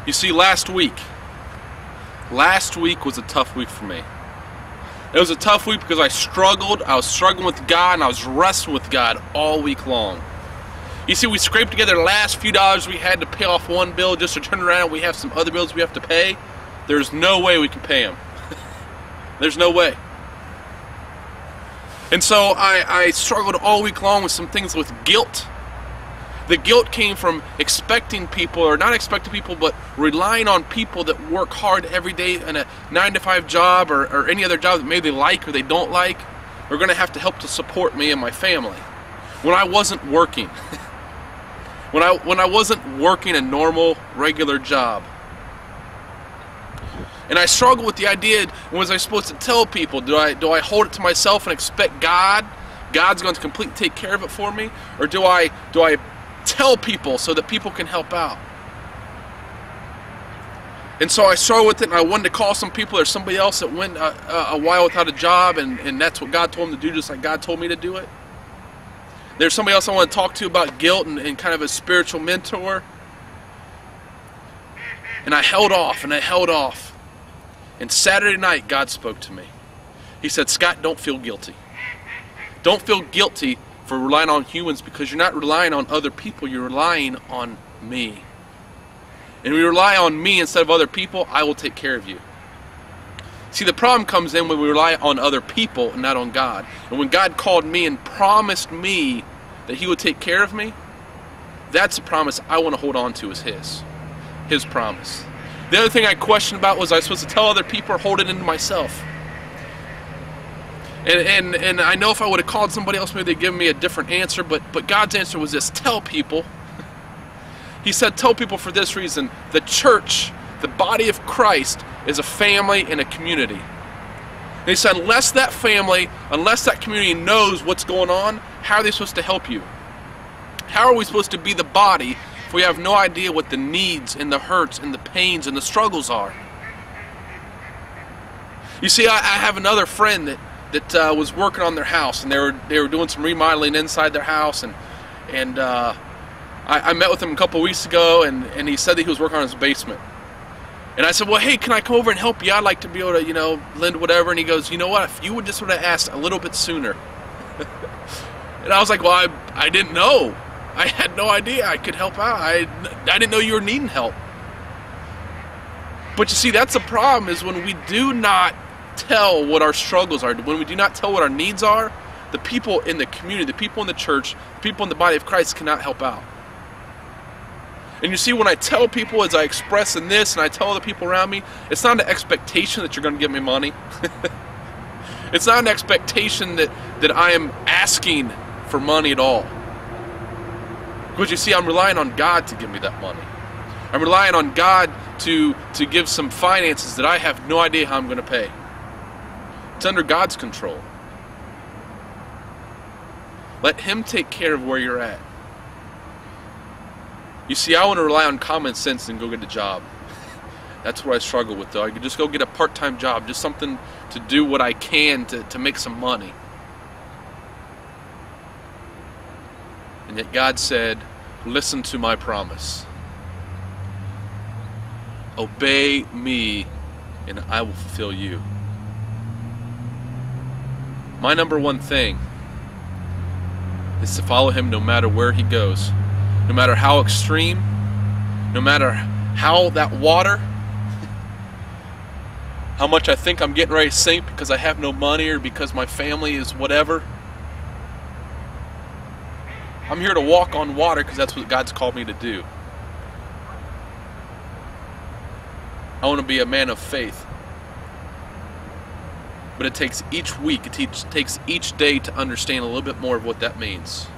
You see, last week was a tough week for me. It was a tough week because I was struggling with God, and I was wrestling with God all week long. You see, we scraped together the last few dollars we had to pay off one bill just to turn around. We have some other bills we have to pay. There's no way we can pay them. There's no way. And so I struggled all week long with some things with guilt. The guilt came from expecting people, or not expecting people, but relying on people that work hard every day in a 9-to-5 job or any other job that maybe they like or they don't like. Are going to have to help to support me and my family. When I wasn't working. when I wasn't working a normal, regular job. And I struggle with the idea, was I supposed to tell people? Do I hold it to myself and expect God's going to completely take care of it for me? Or do I tell people so that people can help out? And so I struggled with it, and I wanted to call some people. There's somebody else that went a while without a job, and that's what God told him to do, just like God told me to do it. There's somebody else I want to talk to about guilt and kind of a spiritual mentor. And I held off, and I held off. And Saturday night, God spoke to me. He said, Scott, don't feel guilty. Don't feel guilty for relying on humans, because you're not relying on other people, you're relying on me. And when you rely on me instead of other people, I will take care of you. See, the problem comes in when we rely on other people and not on God. And when God called me and promised me that he would take care of me, that's the promise I want to hold on to, is his promise. The other thing I questioned about was I supposed to tell other people or hold it into myself. And I know if I would have called somebody else, maybe they'd give me a different answer, but God's answer was this: tell people. He said, tell people for this reason: the church, the body of Christ, is a family and a community. And he said, unless that family, unless that community knows what's going on, how are they supposed to help you? How are we supposed to be the body if we have no idea what the needs and the hurts and the pains and the struggles are? You see, I have another friend that was working on their house, and they were doing some remodeling inside their house, and I met with him a couple of weeks ago, and he said that he was working on his basement. And I said, well, hey, can I come over and help you? I'd like to be able to, lend whatever. And he goes, you know what, if you would just would have asked a little bit sooner. And I was like, well, I didn't know. I had no idea I could help out. I didn't know you were needing help. But you see, that's the problem, is when we do not tell what our struggles are, when we do not tell what our needs are, the people in the community, the people in the church, the people in the body of Christ cannot help out. And you see, when I tell people, as I express in this, and I tell other people around me, it's not an expectation that you're going to give me money. It's not an expectation that I am asking for money at all. Because you see, I'm relying on God to give me that money. I'm relying on God to give some finances that I have no idea how I'm going to pay. It's under God's control. Let him take care of where you're at. You see, I want to rely on common sense and go get a job. That's what I struggle with, though. I could just go get a part-time job, just something to do what I can to make some money. And yet God said, listen to my promise. Obey me, and I will fulfill you. My number one thing is to follow him no matter where he goes. No matter how extreme, no matter how that water, how much I think I'm getting ready to sink because I have no money or because my family is whatever. I'm here to walk on water because that's what God's called me to do. I want to be a man of faith. But it takes each week, it takes each day to understand a little bit more of what that means.